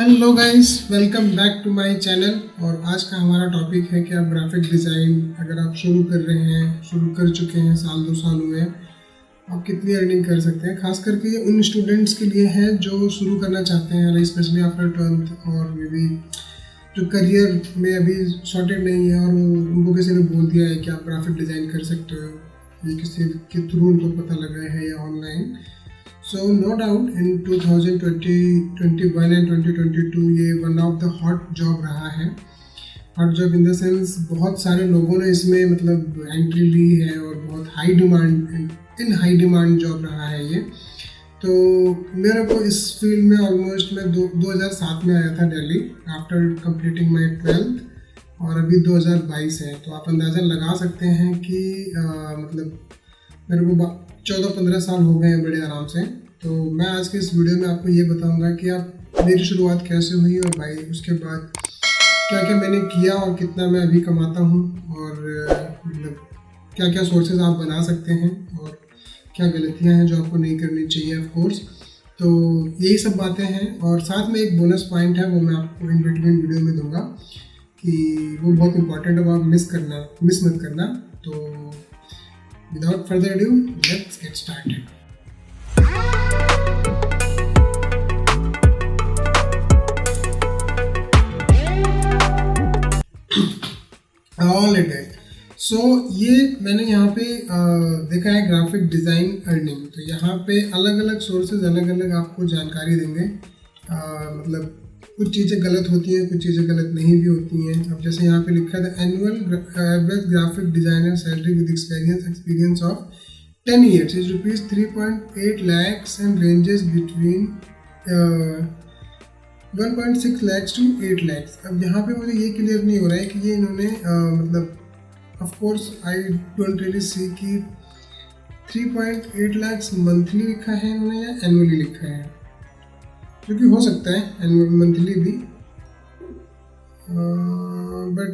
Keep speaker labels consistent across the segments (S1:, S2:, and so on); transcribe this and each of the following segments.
S1: Hello guys, welcome back to my channel. और आज का हमारा टॉपिक है कि आप ग्राफिक डिज़ाइन अगर आप शुरू कर रहे हैं, शुरू कर चुके हैं, साल 2 साल हुए हैं, आप कितनी अर्निंग कर सकते हैं। खास करके ये उन स्टूडेंट्स के लिए है जो शुरू करना चाहते हैं, स्पेशली आफ्टर 12th और मे बी जो करियर में अभी सॉर्टेड नहीं है और उनको किसी ने बोल दिया है कि आप ग्राफिक डिज़ाइन कर सकते हो, ये किसी के थ्रू उनको पता लगा है या online. So no doubt in 2020, 21 and 2022 ये one of the hot job रहा है। Hot job in the sense बहुत सारे लोगों ने इसमें मतलब एंट्री ली है और बहुत हाई डिमांड जॉब रहा है ये। तो मेरे को इस फील्ड में ऑलमोस्ट मैं 2007 में आया था Delhi after completing my 12th और अभी 2022 है। तो आप अंदाज़ा लगा सकते हैं कि मतलब मेरे को 14-15 साल हो गए हैं बड़े आराम से। तो मैं आज के इस वीडियो में आपको ये बताऊंगा कि आप मेरी शुरुआत कैसे हुई और भाई उसके बाद क्या क्या मैंने किया और कितना मैं अभी कमाता हूँ और मतलब क्या क्या सोर्सेज आप बना सकते हैं और क्या गलतियाँ हैं जो आपको नहीं करनी चाहिए ऑफ कोर्स। तो यही सब बातें हैं और साथ में एक बोनस पॉइंट है, वो मैं आपको इन बिटवीन वीडियो में दूंगा कि वो बहुत इंपॉर्टेंट है, वो आप मिस मत करना। तो without further ado, let's get started. Alright guys, so ये मैंने यहाँ पे देखा है ग्राफिक डिज़ाइन अर्निंग। तो यहाँ पे अलग अलग सोर्सेज अलग अलग आपको जानकारी देंगे। मतलब कुछ चीज़ें गलत होती हैं, कुछ चीज़ें गलत नहीं भी होती हैं। अब जैसे यहाँ पे लिखा था annual average graphic designer salary with experience of 10 years is rupees 3.8 lakhs and ranges between 1.6 lakhs to 8 lakhs। अब यहाँ पे मुझे ये क्लियर नहीं हो रहा है कि ये इन्होंने मतलब of course I don't really see कि 3.8 lakhs मंथली लिखा है इन्होंने या एनुअली लिखा है, क्योंकि हो सकता है एनुअल मंथली भी, बट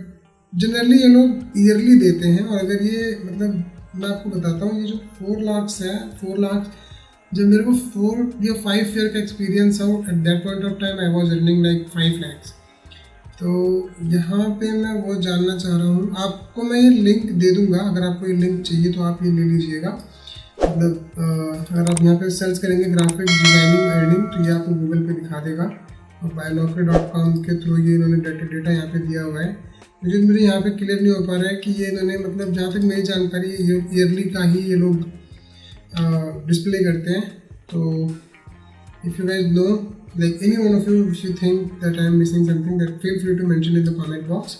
S1: जनरली ये लोग ईयरली देते हैं। और अगर ये मतलब मैं आपको बताता हूँ, ये जो 4 लाख है, 4 लाख जब मेरे को 4 या 5 ईयर का एक्सपीरियंस हो, at that point of time I was earning like 5 lakh. तो यहाँ पे मैं वो जानना चाह रहा हूँ, आपको मैं ये लिंक दे दूँगा, अगर आपको ये लिंक चाहिए तो आप ये ले लीजिएगा। मतलब अगर आप यहाँ पे सर्च करेंगे ग्राफिक डिज़ाइनिंग अर्निंग तो ये आपको गूगल पे दिखा देगा। और bilocker.com के थ्रू ये इन्होंने डेटा यहाँ पे दिया हुआ है। लेकिन मुझे यहाँ पे क्लियर नहीं हो पा रहा है कि ये इन्होंने मतलब जहाँ तक मेरी जानकारी है ईयरली का ही ये लोग डिस्प्ले करते हैं। तो if you guys know like anyone of you if you think that I am missing something that feel free to mention in the comment box.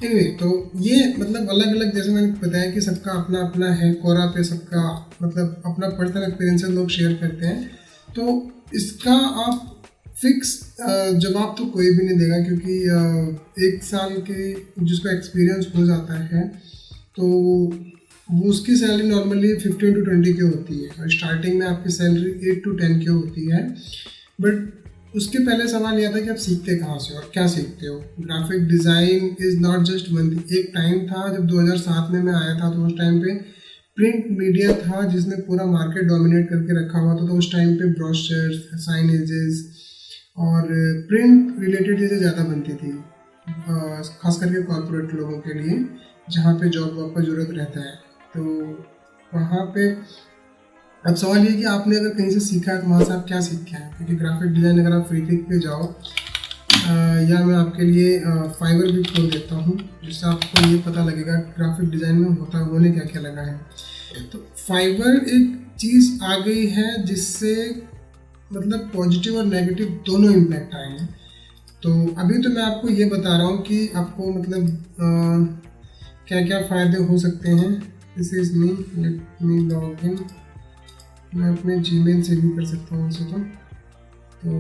S1: Anyway, तो ये मतलब अलग अलग जैसे मैंने बताया कि सबका अपना अपना है, कोरा पे सबका मतलब अपना पर्सनल एक्सपीरियंस लोग शेयर करते हैं। तो इसका आप फिक्स जवाब तो कोई भी नहीं देगा, क्योंकि 1 साल के जिसका एक्सपीरियंस हो जाता है तो वो उसकी सैलरी नॉर्मली 15 to 20 के होती है और स्टार्टिंग में आपकी सैलरी 8 to 10 के होती है। बट उसके पहले सवाल यह था कि आप सीखते कहाँ से और क्या सीखते हो। Graphic design is not just one thing. एक टाइम था जब 2007 में मैं आया था, तो उस टाइम पे प्रिंट मीडिया था जिसने पूरा मार्केट डोमिनेट करके रखा हुआ था। तो उस टाइम पे ब्रोशर्स, साइनेजेस और प्रिंट रिलेटेड चीज़ें ज़्यादा बनती थी, खास करके कॉर्पोरेट लोगों के लिए जहाँ पे जॉब का ज़रूरत रहता है। तो वहाँ पे अब सवाल ये कि आपने अगर कहीं से सीखा है तो वहाँ से आप क्या सीख के आए, क्योंकि ग्राफिक डिज़ाइन अगर आप फ्रीपिक पे जाओ या मैं आपके लिए फाइवर भी खोल देता हूँ जिससे आपको ये पता लगेगा ग्राफिक डिज़ाइन में होने क्या क्या लगा है। तो फाइवर एक चीज़ आ गई है जिससे मतलब पॉजिटिव और नेगेटिव दोनों इम्पैक्ट आए हैं। तो अभी तो मैं आपको ये बता रहा हूँ कि आपको मतलब क्या क्या फ़ायदे हो सकते हैं। This is me, let me log in. मैं अपने जीमेल से भी कर सकता हूँ वैसे तो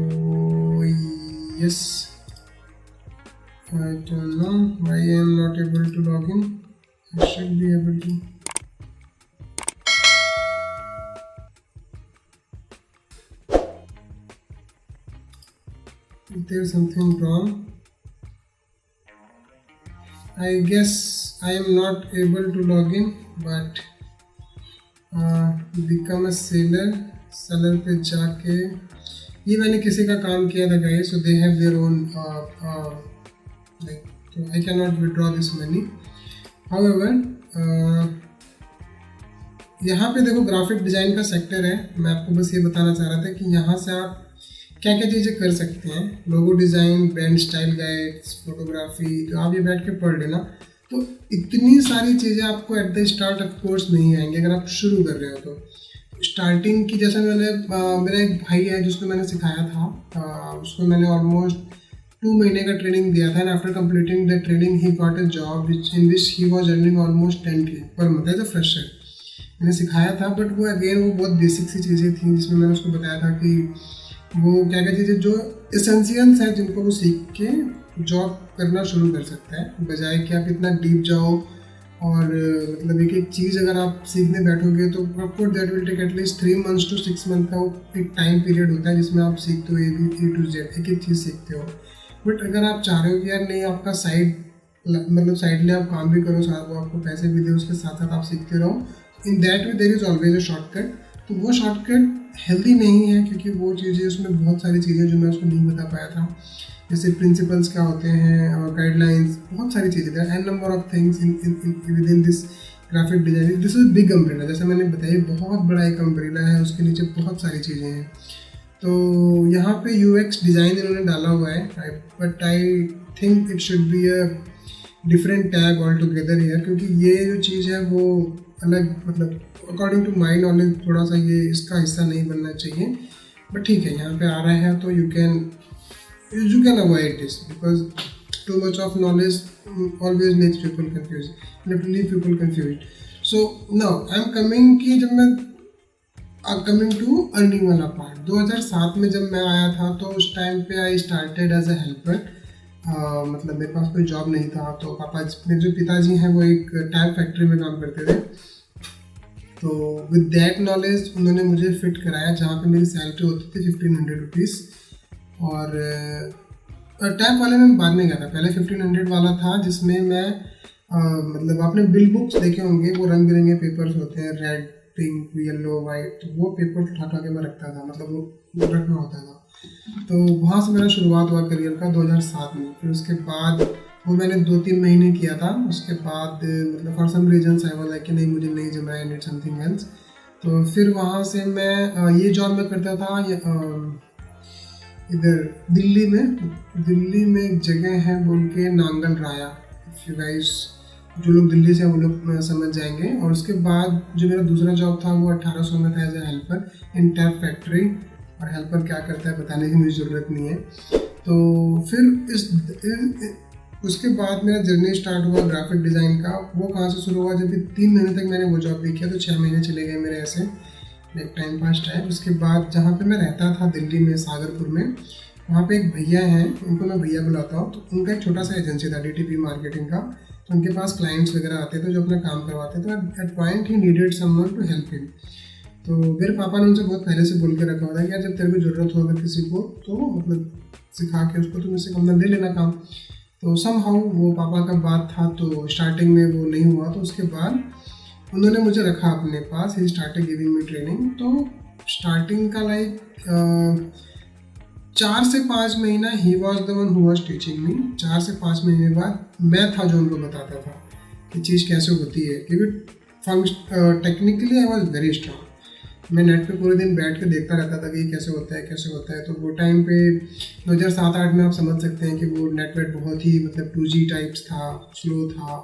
S1: yes, I don't know why I am not able to log in. I should be able to. Is there something wrong? I guess I am not able to log in, but become a seller पे जाके ये मैंने किसी का काम किया था guys, so they have their own like, तो I can not withdraw this money. However यहाँ पे देखो ग्राफिक डिज़ाइन का सेक्टर है, मैं आपको बस ये बताना चाह रहा था कि यहाँ से आप क्या क्या चीज़ें कर सकते हैं। Logo design, brand style guides, photography, जो आप ये बैठ के पढ़ लेना, तो इतनी सारी चीज़ें आपको at the start of course नहीं आएंगी अगर आप शुरू कर रहे हो तो। स्टार्टिंग की जैसे मैंने मेरा एक भाई है जिसको मैंने सिखाया था, उसको मैंने ऑलमोस्ट 2 महीने का ट्रेनिंग दिया था, and after completing the training he got a job in which he was earning almost 10K per month as a fresher. मैंने सिखाया था, बट वो अगेन वो बहुत बेसिक सी चीज़ें थी जिसमें मैंने उसको बताया था कि वो क्या क्या चीज़ें जो एसेंशियल्स हैं जिनको वो सीख के जॉब करना शुरू कर सकता है, बजाय कि आप इतना डीप जाओ और मतलब एक एक चीज़ अगर आप सीखने बैठोगे तो आपको that will take at least 3 months to 6 month का वो एक टाइम पीरियड होता है जिसमें आप सीखते हो A to Z एक एक चीज़ सीखते हो। बट अगर आप चाह रहे हो कि यार नहीं, आपका साइडली आप काम भी करो, साथ वो आपको पैसे भी दे, उसके साथ साथ आप सीखते रहो, in that way there is always a shortcut. तो वो शॉर्टकट हेल्दी नहीं है, क्योंकि वो चीज़ें उसमें बहुत सारी चीज़ें जो मैं उसको नहीं बता पाया था, जैसे प्रिंसिपल्स क्या होते हैं और गाइडलाइंस, बहुत सारी चीज़ें, there an number of things within this graphic designing. This is big umbrella, जैसे मैंने बताया बहुत बड़ा एक अम्ब्रेला है, उसके नीचे बहुत सारी चीज़ें हैं। तो यहाँ पे UX डिज़ाइन इन्होंने डाला हुआ है, but I think it should be a different tag all together here, क्योंकि ये जो चीज़ है वो अलग, मतलब अकॉर्डिंग टू माई नॉलेज थोड़ा सा ये इसका हिस्सा नहीं बनना चाहिए। बट ठीक है, यहाँ पे आ रहा है तो you can avoid this, because too much of knowledge always makes people confused, leave people confused. So now I'm coming कि जब मैं कमिंग टू अर्निंग वाला पार्ट, 2007 में जब मैं आया था तो उस टाइम पे I started as a helper. मतलब मेरे पास कोई जॉब नहीं था, तो मेरे जो पिताजी हैं वो एक टैब फैक्ट्री में काम करते थे। तो विद दैट नॉलेज उन्होंने मुझे फिट कराया जहाँ पे मेरी सैलरी होती थी 1500 रुपीज़। और टैब वाले में बाद में गया था, पहले 1500 वाला था जिसमें मैं मतलब आपने बिल बुक्स देखे होंगे, वो रंग बिरंगे पेपर्स होते हैं, रेड, पिंक, येलो, वाइट, तो वो पेपर उठा के मैं रखता था, मतलब वो रखना होता था। तो वहाँ से मेरा शुरुआत हुआ करियर का 2007 में। फिर उसके बाद वो मैंने 2-3 महीने किया था, उसके बाद मतलब for some reason I was like कि नहीं, मुझे नहीं जमा, आई नीड समथिंग एल्स। तो फिर वहाँ से मैं ये जॉब में करता था इधर दिल्ली में एक जगह है बोल के नांगल राया, इफ यू गाइस, जो लोग दिल्ली से हैं वो लोग समझ जाएंगे। और उसके बाद जो मेरा दूसरा जॉब था वो 1800 में था as a helper in tab factory, और हेल्पर क्या करता है बताने की मुझे ज़रूरत नहीं है। तो फिर उसके बाद मेरा जर्नी स्टार्ट हुआ ग्राफिक डिज़ाइन का। वो कहाँ से शुरू हुआ, जब भी 3 महीने तक मैंने वो जॉब भी किया तो 6 महीने चले गए मेरे ऐसे एक टाइम पास टाइम। उसके बाद जहाँ पे मैं रहता था दिल्ली में सागरपुर में, वहाँ पे एक भैया हैं, उनको मैं भैया बुलाता हूँ। तो उनका एक छोटा सा एजेंसी था DTP मार्केटिंग का, तो उनके पास क्लाइंट्स वगैरह आते थे जो अपना काम करवाते थे। At point he needed someone to help him. तो मेरे पापा ने उनसे बहुत पहले से बोल के रखा हुआ था कि यार जब तेरे को ज़रूरत हो अगर किसी को, तो मतलब सिखा के उसको तुम इससे कम दे लेना काम। तो समहाउ वो पापा का बात था, तो स्टार्टिंग में वो नहीं हुआ। तो उसके बाद उन्होंने मुझे रखा अपने पास, he started giving me training. तो स्टार्टिंग का लाइक 4 से 5 महीना he was the one who was teaching me. 4 से 5 महीने बाद मैं था जो उनको बताता था कि चीज़ कैसे होती है, क्योंकि technically I was very strong. मैं नेट पे पूरे दिन बैठ के देखता रहता था कि ये कैसे होता है कैसे होता है। तो वो टाइम पे 2007-8 में आप समझ सकते हैं कि वो नेटवर्क बहुत ही मतलब 2G टाइप्स था, स्लो था,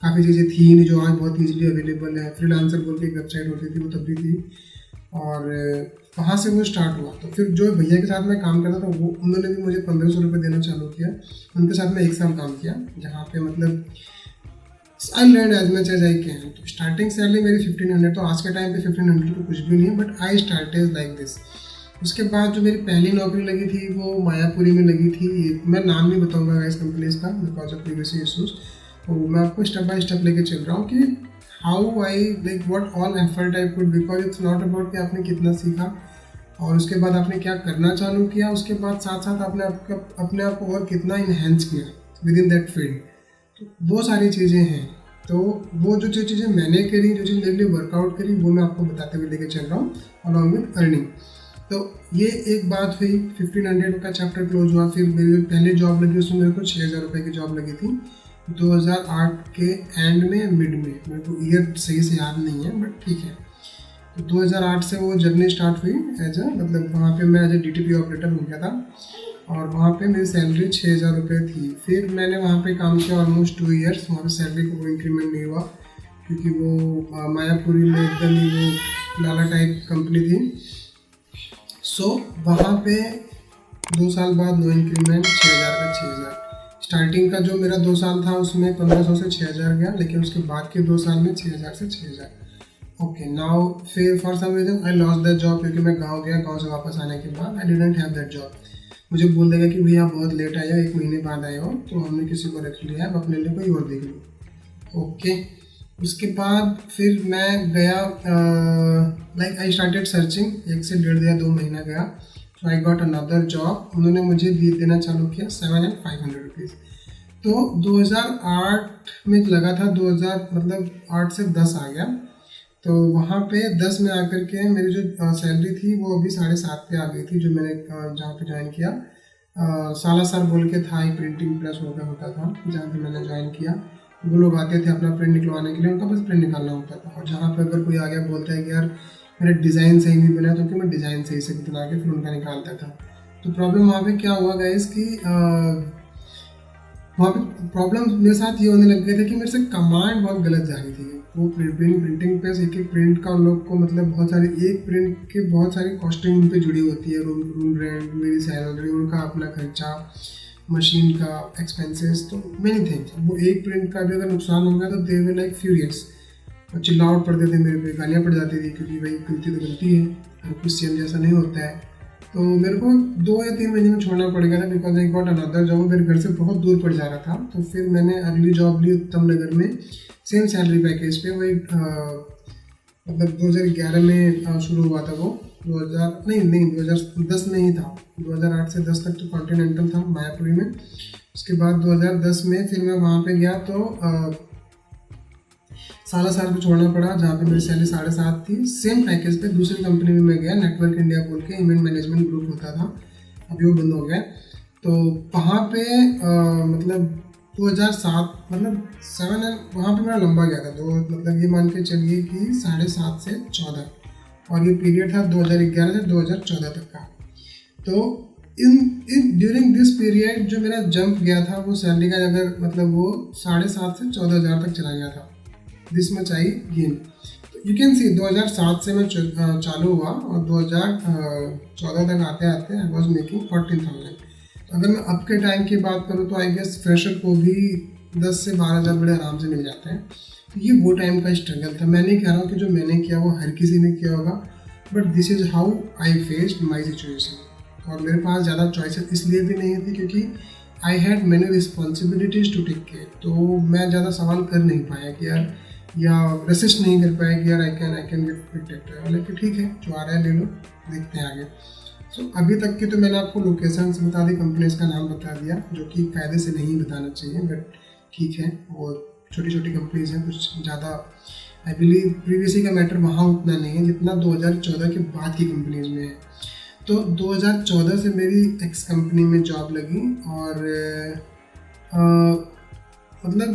S1: काफ़ी चीज़ें थी नहीं जो आज बहुत ईजिली अवेलेबल है। फ्रीलांसर बोल के एक वेबसाइट होती थी, वो तब भी थी। और वहाँ से वो स्टार्ट हुआ। तो फिर जो भैया के साथ मैं काम करता था वो उन्होंने भी मुझे 1500 रुपये देना चालू किया। उनके साथ मैं 1 साल काम किया, जहाँ पे मतलब I learn as much as I can. तो स्टार्टिंग सैलरी मेरी 1500, तो आज के टाइम पे 1500 तो कुछ भी नहीं है, but I started like this. उसके बाद जो मेरी पहली नौकरी लगी थी वो मायापुरी में लगी थी। मैं नाम नहीं बताऊंगा इस कंपनीज का बिकॉज ऑफ प्रीवियस इशूज़। तो मैं आपको स्टेप बाय स्टेप लेके चल रहा हूँ कि how I like what all effort I put, because it's not about कि आपने कितना सीखा और उसके बाद आपने क्या करना चालू किया, उसके बाद साथ साथ आपने अपने आप को और कितना इन्हेंस किया विद इन दैट फील्ड। तो वो सारी चीज़ें हैं। तो वो जो चीज़ें मैंने करी, जो चीज़ मेरे लिए वर्कआउट करी, वो मैं आपको बताते हुए लेके चल रहा हूँ अलॉन्ग विद अर्निंग। तो ये एक बात हुई, 1500 का चैप्टर क्लोज हुआ। फिर मेरी जो पहली जॉब लगी उसमें मेरे को 6000 रुपये की जॉब लगी थी 2008 के एंड में, मिड में, मेरे को ईयर सही से याद नहीं है बट ठीक है। तो 2008 से वो जर्नी स्टार्ट हुई एज अ, मतलब वहाँ पे मैं एज अ DTP ऑपरेटर हो गया था और वहाँ पे मेरी सैलरी 6000 रुपये थी। फिर मैंने वहाँ पे काम किया ऑलमोस्ट 2 ईयर्स। वहाँ पे सैलरी को कोई इंक्रीमेंट नहीं हुआ क्योंकि वो मायापुरी में एकदम ही वो लाला टाइप कंपनी थी। सो वहाँ पे 2 साल बाद नो इंक्रीमेंट, 6000 का 6000। स्टार्टिंग का जो मेरा 2 साल था उसमें 1500 से 6000 गया, लेकिन उसके बाद के 2 साल में 6000 से 6000। ओके, नाउ फिर for some reason I lost that job क्योंकि मैं गांव गया। गांव से वापस आने के बाद I didn't have that job. मुझे बोल देगा कि भैया आप बहुत लेट आए हो, 1 महीने बाद आए हो, तो हमने किसी को रख लिया है, अब अपने लिए कोई और देख लो। ओके, उसके बाद फिर मैं गया, लाइक आई स्टार्टेड सर्चिंग। 1 से 1.5 या 2 महीना गया, सो आई गॉट अनदर जॉब। उन्होंने मुझे देना चालू किया 7,500 रुपीज़। तो 2008 में लगा था, 2000 मतलब 8 से 10 आ गया। तो वहाँ पे 10 में आकर के मेरी जो सैलरी थी वो अभी 7.5 पे आ गई थी, जो मैंने जहाँ पे ज्वाइन किया। सालासर बोल के था, एक प्रिंटिंग प्रेस होता था जहाँ पे मैंने ज्वाइन किया। वो लोग आते थे अपना प्रिंट निकलवाने के लिए, उनका बस प्रिंट निकालना होता था। और जहाँ पे अगर कोई आ गया बोलता है कि यार मेरा डिज़ाइन सही नहीं बना, तो कि मैं डिज़ाइन सही से बना के फिर उनका निकालता था। तो प्रॉब्लम वहाँ पे क्या हुआ गाइस कि वहाँ पे प्रॉब्लम मेरे साथ ये होने लग गए थे कि मेरे से कमांड बहुत गलत जा रही थी। वो प्रिंटिंग प्रेस, एक एक प्रिंट का उन लोग को मतलब बहुत सारी, एक प्रिंट के बहुत सारी कॉस्टिंग उन पर जुड़ी होती है। रूम रेंट, मेरी सैलरी, उनका अपना खर्चा, मशीन का एक्सपेंसेस, तो मेनी थिंग्स। वो एक प्रिंट का भी अगर नुकसान हो गया तो दे वे लाइक फ्यूरियस, और चिल्लावट पड़ते थे मेरे पे, गालियाँ पड़ जाती थी क्योंकि भाई गलती तो गलती है, हर कुछ सेम जैसा नहीं होता है। तो मेरे को 2 या 3 महीने में छोड़ना पड़ गया था because I got another job. मेरे घर से बहुत दूर पड़ जा रहा था। तो फिर मैंने अगली जॉब ली उत्तम नगर में, सेम सैलरी पैकेज पे। वही मतलब 2011 में शुरू हुआ था वो, 2010 में ही था। 2008 से 10 तक तो कॉन्टिनेंटल था मायापुरी में। उसके बाद 2010 में फिर मैं वहाँ पे गया तो सालासर को छोड़ना पड़ा जहाँ पे मेरी सैलरी 7.5 थी। सेम पैकेज पे दूसरी कंपनी में मैं गया, नेटवर्क इंडिया बोल के इवेंट मैनेजमेंट ग्रुप होता था, अभी वो बंद हो गया। तो वहाँ पे मतलब 2007 मतलब 7 वहाँ पे मेरा लंबा गया था। तो मतलब ये मान के चलिए कि 7.5 से 14, और ये पीरियड था 2011 से 2014 तक का। तो इन ड्यूरिंग दिस पीरियड जो मेरा जंप गया था वो सैलरी का, अगर मतलब वो 7.5 से 14,000 तक चला गया था। This much I gain. You can see 2007 से मैं चालू हुआ और 2014 तक आते आते आई वॉज मेकिंग 14,000। तो अगर मैं अब के टाइम की बात करूँ तो आई गेस फ्रेशर को भी 10 से 12,000 बड़े आराम से मिल जाते हैं। तो ये वो टाइम का स्ट्रगल था। मैं नहीं कह रहा हूँ कि जो मैंने किया वो हर किसी ने किया होगा, but this is how I faced my situation. और मेरे पास ज़्यादा चॉइसेस इसलिए भी नहीं थी क्योंकि I had many responsibilities to take care. तो मैं ज़्यादा सवाल कर नहीं पाया कि यार, या रेसिस्ट नहीं कर पाया कि यार आई कैन गेट प्रोटेक्टेड। बोले कि ठीक है, जो आ रहा है ले लो, देखते हैं आगे। सो अभी तक की तो मैंने आपको लोकेशंस बता दी, कंपनीज का नाम बता दिया, जो कि कायदे से नहीं बताना चाहिए, बट ठीक है, वो छोटी छोटी कंपनीज हैं, कुछ ज़्यादा आई बिलीव प्रीवियसली का मैटर वहाँ उतना नहीं है जितना 2014 के बाद की कंपनीज में है। तो 2014 से मेरी एक्स कंपनी में जॉब लगी और मतलब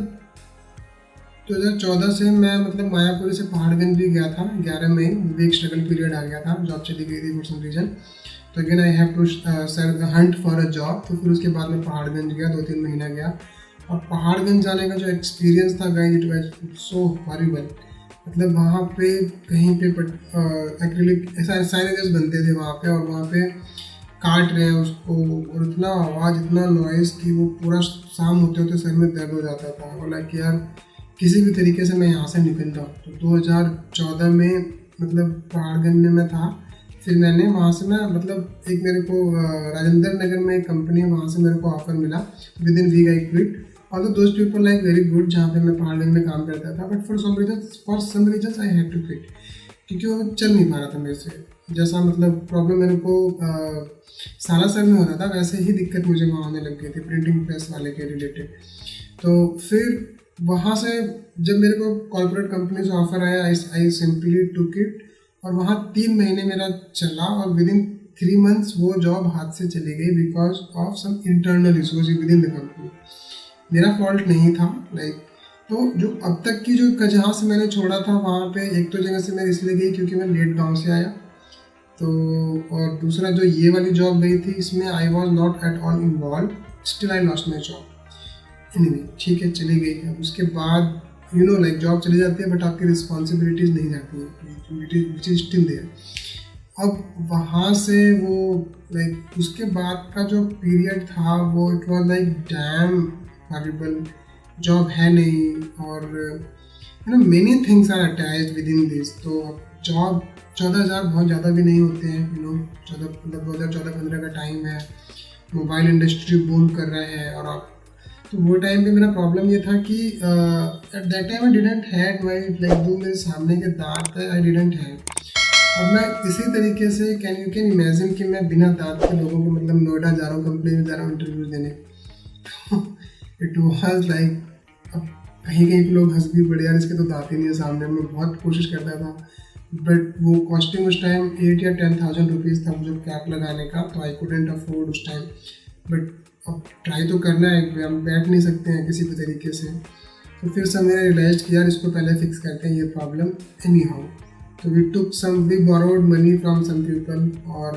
S1: 2014 से मैं मतलब मायापुरी से पहाड़गंज भी गया था 11 मई। भी एक स्ट्रगल पीरियड आ गया था, जॉब चली गई थी फॉर सम रीजन। तो again I have to hunt for a job. तो फिर उसके बाद मैं पहाड़गंज गया, 2-3 महीना गया। और पहाड़गंज जाने का जो एक्सपीरियंस था guys, it was so horrible. मतलब वहाँ पे कहीं पे एक्रिलिक ऐसा साइनेजेस बनते थे वहाँ पे, और वहाँ पे काट रहे हैं उसको, और इतना आवाज़, इतना नॉइज़ कि वो पूरा शाम होते होते सर में दर्द हो जाता था। और लाइक यार किसी भी तरीके से मैं यहाँ से निकल रहा हूँ। तो 2014 में मतलब पहाड़गंज में मैं था। फिर मैंने वहाँ से मैं मतलब एक मेरे को राजेंद्र नगर में एक कंपनी है, वहाँ से मेरे को ऑफर मिला। Within week I quit. Although those people like very good जहाँ पे मैं पहाड़गंज में काम करता था, but for some reason I have to quit क्योंकि वो चल नहीं पा रहा था मेरे से। जैसा मतलब प्रॉब्लम मेरे को सालासर में हो रहा था, वैसे ही दिक्कत मुझे वहाँ होने लग गई थी प्रिंटिंग प्रेस वाले के रिलेटेड। तो फिर वहाँ से जब मेरे को कॉर्पोरेट कंपनी से ऑफर आया, आई सिंपली टुक इट। और वहाँ 3 महीने मेरा चला, और विद इन 3 months वो जॉब हाथ से चली गई because of some internal issues within the company. मेरा फॉल्ट नहीं था लाइक। तो जो अब तक की जो जहाँ से मैंने छोड़ा था वहाँ पे एक तो जगह से मैं इसलिए गई क्योंकि मैं लेट गाँव से आया, तो और दूसरा जो ये वाली जॉब गई थी इसमें I was not at all involve, still I lost my job. Anyway ठीक है, चली गई। अब उसके बाद यू नो लाइक जॉब चली जाती है बट आपकी रिस्पॉन्सिबिलिटीज़ नहीं जाती है, विच इज स्टिल देयर। अब वहाँ से वो लाइक उसके बाद का जो पीरियड था वो it was like damn horrible. Job है नहीं और you know many things are attached within this. तो जॉब 14,000 बहुत ज़्यादा भी नहीं होते हैं, यू नो 2014-15 का टाइम है, मोबाइल इंडस्ट्री बूम कर रहा है और आप तो वो टाइम पे मेरा प्रॉब्लम ये था कि at that time I didn't had my like जो मेरे सामने के दांत है आई डिडंट हैड। अब मैं इसी तरीके से यू कैन इमेजिन कि मैं बिना दांत के लोगों के मतलब नोएडा जा रहा हूँ, कंपनी में जा रहा हूँ इंटरव्यू देने। इट वॉज लाइक अब कहीं कहीं पे लोग हंस भी पड़े, यार इसके तो दांत ही नहीं है सामने। मैं बहुत कोशिश करता था बट वो कॉस्टिंग उस टाइम 8 या 10,000 रुपीज़ था मुझे कैप लगाने का, तो आई कुडेंट अफोर्ड उस टाइम। बट अब ट्राई तो करना है, हम बैठ नहीं सकते हैं किसी भी तरीके से। तो फिर सब मैंने रियलाइज किया यार इसको पहले फिक्स करते हैं ये प्रॉब्लम एनी हाउ। तो we took some we borrowed money from some people और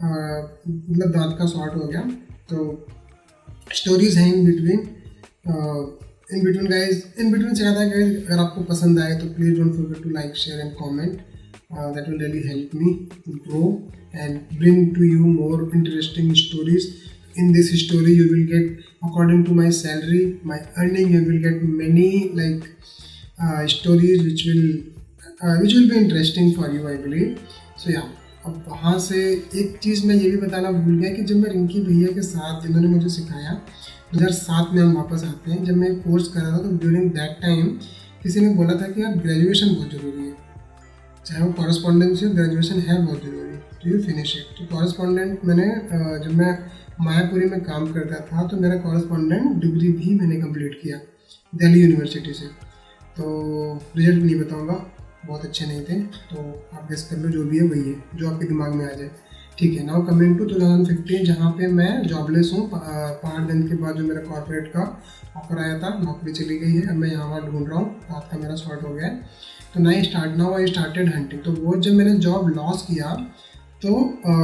S1: मतलब दांत का सॉर्ट हो गया। तो स्टोरीज हैं in between guys, in between से आता है गाइज। अगर आपको पसंद आए तो please don't forget to like share and comment, that will really help me grow and bring to you more interesting stories. In this story you will get, according to my salary, my earning, you will get many like stories which will be interesting for you I believe. So yeah, अब वहाँ से एक चीज़ मैं ये भी बताना भूल गया कि जब मैं रिंकी भैया के साथ जिन्होंने मुझे सिखाया 2007 में हम वापस आते हैं, जब मैं कोर्स कर रहा था तो ड्यूरिंग दैट टाइम किसी ने बोला था कि यार ग्रेजुएशन बहुत ज़रूरी है, चाहे वो कॉरेस्पॉन्डेंस हो, ग्रेजुएशन है बहुत ज़रूरी, तो यू फिनिश इट। तो कॉरेस्पॉन्डेंट मैंने जब मैं मायापुरी में काम करता था तो मेरा कॉरेस्पॉन्डेंट डिग्री भी मैंने कंप्लीट किया दिल्ली यूनिवर्सिटी से। तो रिजल्ट नहीं बताऊंगा, बहुत अच्छे नहीं थे, तो आप गेस कर लो जो भी है वही है जो आपके दिमाग में आ जाए। ठीक है, नाउ कमिंग टू 2015 जहाँ पे मैं जॉबलेस हूँ। पहाड़गंज के बाद जो मेरा कॉर्पोरेट का ऑफर आया था, नौकरी चली गई है, अब मैं यहाँ वहाँ ढूंढ रहा हूँ, रात का मेरा शॉर्ट हो गया है। तो नाउ आई स्टार्टेड हंटिंग। तो वो जब मैंने जॉब लॉस किया तो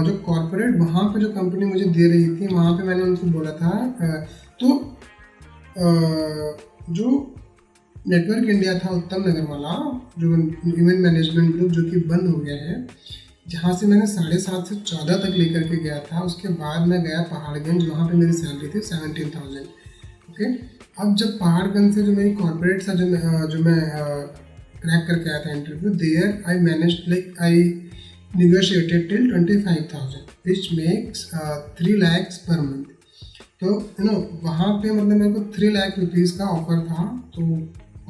S1: जो कॉर्पोरेट वहाँ पे जो कंपनी मुझे दे रही थी वहाँ पे मैंने उनको बोला था तो जो नेटवर्क इंडिया था उत्तम नगर वाला, जो इवेंट मैनेजमेंट ग्रुप जो कि बंद हो गया है, जहाँ से मैंने 7.5 से 14 तक लेकर के गया था। उसके बाद मैं गया पहाड़गंज, वहाँ पे मेरी सैलरी थी 17,000। ओके, अब जब पहाड़गंज से जो मेरी कॉर्पोरेट था जो मैं क्रैक करके आया था interview, there I manage like I negotiated till 25,000 which makes 3 lakhs per month। तो यू नो वहाँ पे मतलब मेरे को 3 लाख रुपीज़ का ऑफर था। तो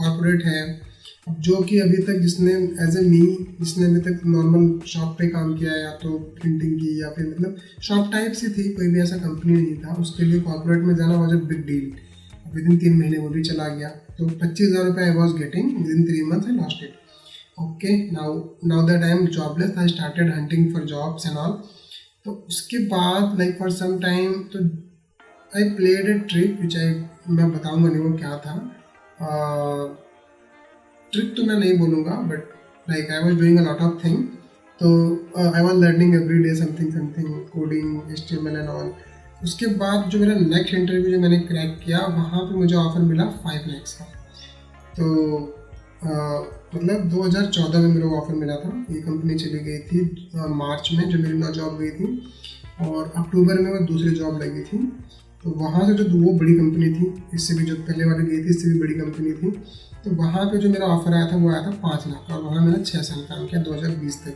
S1: कॉर्पोरेट है, जो कि अभी तक जिसने एज ए मी जिसने अभी तक नॉर्मल शॉप पे काम किया या तो प्रिंटिंग की या फिर मतलब शॉप टाइप सी थी, कोई भी ऐसा कंपनी नहीं था, उसके लिए कॉर्पोरेट में जाना was a big deal. With in 3 महीने वो भी चला गया। तो 25,000 रुपये I was getting, with in 3 months I lost it. Okay, now that I am jobless, I started hunting for jobs and all। तो उसके बाद like for some time तो I played a trick which मैं बताऊंगा नहीं वो क्या था। ट्रिक तो मैं नहीं बोलूँगा but like I was doing a lot of thing। तो I was learning every day something coding HTML and all। उसके बाद जो मेरा नेक्स्ट इंटरव्यू जो मैंने क्रैक किया वहाँ पे मुझे ऑफर मिला 5 lakhs का। तो मतलब 2014 में मेरे को ऑफर मिला था। ये कंपनी चली गई थी मार्च में जो मेरी नौ जॉब गई थी, और अक्टूबर में वो दूसरी जॉब लगी थी। तो वहाँ से जो वो बड़ी कंपनी थी, इससे भी जो पहले वाली गई थी इससे भी बड़ी कंपनी थी, तो वहाँ पे जो मेरा ऑफर आया था वो आया था 5 लाख का, और वहाँ मैंने 6 साल काम किया 2020 तक।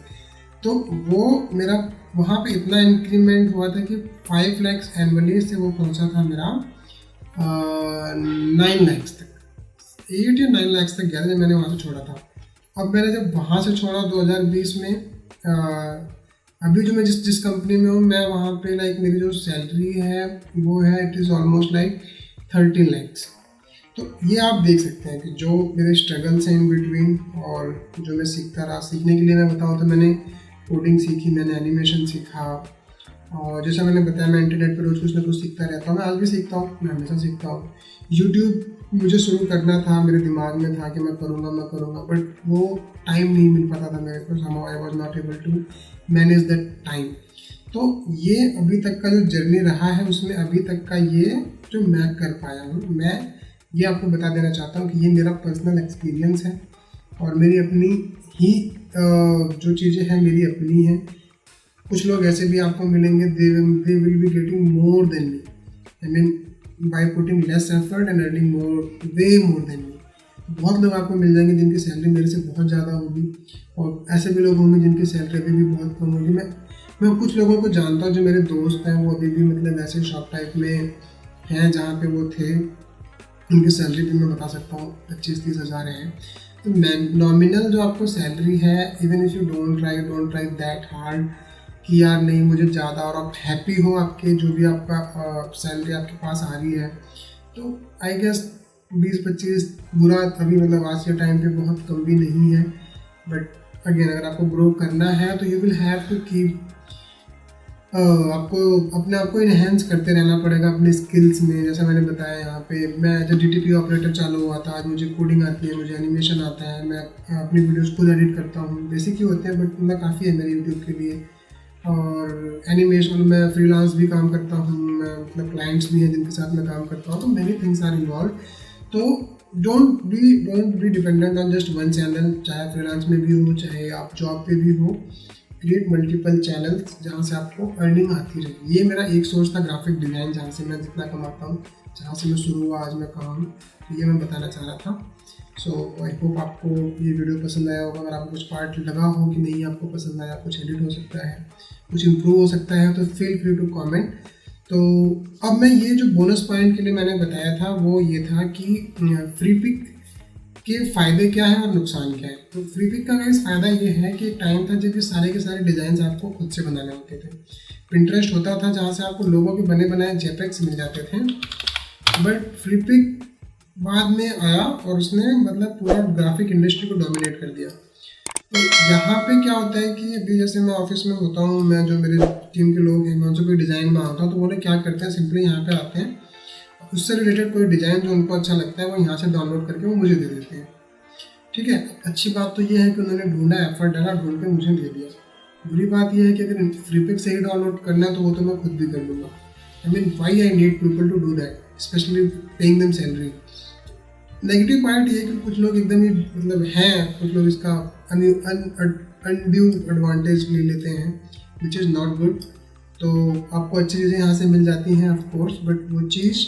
S1: तो वो मेरा वहाँ पे इतना इंक्रीमेंट हुआ था कि 5 lakhs एनुअली से वो पहुँचा था मेरा 9 lakhs तक, 8 या 9 lakhs तक गया था जब मैंने वहाँ से छोड़ा था। अब मैंने जब वहाँ से छोड़ा 2020 में, अभी जो मैं जिस कंपनी में हूँ मैं वहाँ पे लाइक मेरी जो सैलरी है वो है it is almost like 13 lakhs। तो ये आप देख सकते हैं कि जो मेरे स्ट्रगल्स हैं इन बिटवीन और जो मैं सीखता रहा। सीखने के लिए मैं बताऊँ तो मैंने कोडिंग सीखी मैंने, एनिमेशन सीखा, और जैसा मैंने बताया मैं इंटरनेट पर रोज़ कुछ ना कुछ सीखता रहता हूँ। मैं आज भी सीखता हूँ, मैं हमेशा सीखता हूँ। यूट्यूब मुझे शुरू करना था, मेरे दिमाग में था कि मैं करूँगा, बट वो टाइम नहीं मिल पाता था मेरे को, somehow I was not able to manage that time। तो ये अभी तक का जो जर्नी रहा है उसमें अभी तक का ये जो मैं कर पाया हूँ, मैं ये आपको बता देना चाहता हूँ कि ये मेरा पर्सनल एक्सपीरियंस है और मेरी अपनी ही जो चीज़ें हैं मेरी अपनी हैं। कुछ लोग ऐसे भी आपको मिलेंगे, they will be getting more than me, I mean by putting less effort and earning more, way more than me. बहुत लोग आपको मिल जाएंगे जिनकी सैलरी मेरे से बहुत ज़्यादा होगी, और ऐसे भी लोग होंगे जिनकी सैलरी अभी भी बहुत कम होगी। मैं कुछ लोगों को जानता हूँ जो मेरे दोस्त हैं, वो अभी भी मतलब ऐसे शॉप टाइप में हैं जहाँ पे वो थे, उनकी सैलरी भी मैं बता सकता हूँ 25-30 हज़ार है। तो नॉमिनल जो आपको सैलरी है, even if you don't try that hard कि यार नहीं मुझे ज़्यादा, और आप हैप्पी हो आपके जो भी आपका सैलरी आपके पास आ रही है, तो आई गेस 20-25 बुरा अभी मतलब आज के टाइम पे बहुत कम भी नहीं है। बट अगेन अगर आपको ग्रो करना है तो you will have to keep, आपको अपने आप को इन्हेंस करते रहना पड़ेगा अपने स्किल्स में। जैसा मैंने बताया यहाँ पे, मैं जब DTP ऑपरेटर चालू हुआ था, आज मुझे कोडिंग आती है, मुझे एनिमेशन आता है, मैं अपनी वीडियोस खुद एडिट करता हूँ, बेसिक ही होते हैं बट उतना काफ़ी है मेरे यूट्यूब के लिए। और एनिमेशन में फ्रीलांस भी काम करता हूँ मैं, मतलब क्लाइंट्स भी हैं जिनके साथ मैं काम करता हूँ, तो मेनी थिंग्स आर इन्वॉल्व। तो don't be dependent on just one channel, चाहे फ्रीलांस में भी हो चाहे आप जॉब पे भी हो। क्रिएट मल्टीपल चैनल्स जहाँ से आपको अर्निंग आती रहे। ये मेरा एक सोर्स था ग्राफिक डिज़ाइन, जहाँ से मैं जितना कमाता हूँ, जहाँ से मैं शुरू हुआ आज मैं कहाँ हूँ, तो ये मैं बताना चाह रहा था। सो आई होप आपको ये वीडियो पसंद आया होगा। अगर आपको कुछ पार्ट लगा हो कि नहीं आपको पसंद आया, कुछ एडिट हो सकता है, कुछ इम्प्रूव हो सकता है, तो फील फ्री टू कमेंट। तो अब मैं ये जो बोनस पॉइंट के लिए मैंने बताया था वो ये था कि फ्री पिक के फ़ायदे क्या हैं और नुकसान क्या है। तो फ्री पिक का गाइस फ़ायदा ये है कि एक टाइम था जब ये सारे के सारे डिज़ाइन आपको खुद से बनाने होते थे। पिंटरेस्ट होता था जहाँ से आपको लोगों के बने बनाए जेपेक्स मिल जाते थे, बट फ्री पिक बाद में आया और उसने मतलब पूरा ग्राफिक इंडस्ट्री को डोमिनेट कर दिया। तो यहाँ पे क्या होता है कि अभी जैसे मैं ऑफिस में होता हूँ, मैं जो मेरे टीम के लोग हैं, मैं उनसे कोई डिज़ाइन मांगता हूँ तो वो लोग क्या करते हैं, सिंपली यहाँ पे आते हैं, उससे रिलेटेड कोई डिज़ाइन जो उनको अच्छा लगता है वो यहाँ से डाउनलोड करके वो मुझे दे देते हैं। ठीक है, अच्छी बात तो ये है कि उन्होंने ढूंढा, एफर्ट डाला, ढूंढ के मुझे दे दिया। बुरी बात यह है कि अगर फ्री पिक से ही डाउनलोड करना है तो वो तो मैं खुद भी कर लूँगा। I mean why I need people to do that, specially paying them salary. Negative point ये है कि कुछ लोग एकदम ही मतलब हैं, कुछ लोग इसका अनड्यू एडवांटेज ले लेते हैं, विच इज़ नॉट गुड। तो आपको अच्छी चीज़ें यहाँ से मिल जाती हैं ऑफ कोर्स, बट वो चीज़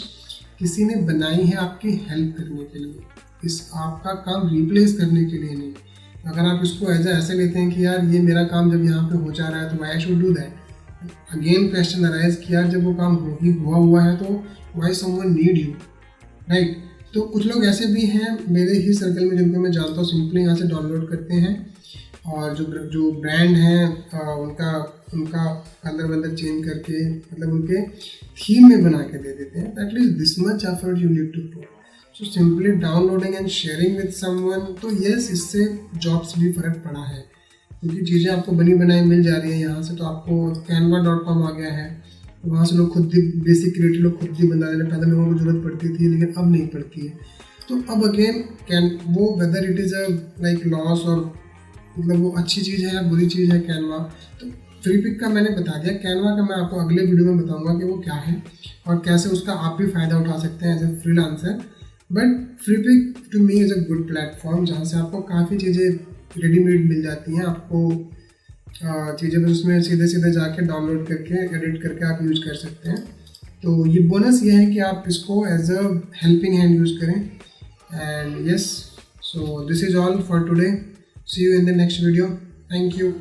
S1: किसी ने बनाई है आपकी हेल्प करने के लिए, इस आपका काम रिप्लेस करने के लिए नहीं। अगर आप इसको ऐसे लेते हैं कि यार ये मेरा काम जब यहाँ पे हो जा रहा है तो why should do that, again question arise कि यार जब वो काम हुआ है तो why someone need you, right. तो कुछ लोग ऐसे भी हैं मेरे ही सर्कल में जिनको मैं जानता हूँ, सिंपली यहाँ से डाउनलोड करते हैं और जो ब्रांड हैं उनका कलर वलर चेंज करके मतलब उनके थीम में बना के दे देते हैं। That is this much effort you need to put. So simply downloading and sharing with someone, तो यस इससे जॉब्स भी फ़र्क पड़ा है क्योंकि चीज़ें आपको बनी बनाई मिल जा रही है यहाँ से। तो आपको canva.com आ गया है, वहाँ से लोग खुद ही बेसिक क्रिएटिव लोग खुद ही बना देने, पहले लोगों को जरूरत पड़ती थी लेकिन अब नहीं पड़ती है। तो अब अगेन वो whether it is a like loss और मतलब वो अच्छी चीज़ है या बुरी चीज़ है कैनवा, तो फ्री पिक का मैंने बता दिया। कैनवा का मैं आपको अगले वीडियो में बताऊंगा कि वो क्या है और कैसे उसका आप भी फ़ायदा उठा सकते हैं as a freelancer. But Freepik to me is a good platform जहाँ से आपको काफ़ी चीज़ें रेडीमेड मिल जाती हैं, आपको चीज़ें बस उसमें सीधे जाके डाउनलोड करके एडिट करके आप यूज़ कर सकते हैं। तो ये बोनस ये है कि आप इसको as a helping hand use करें। And yes, so this is all for today, see you in the next video, thank you.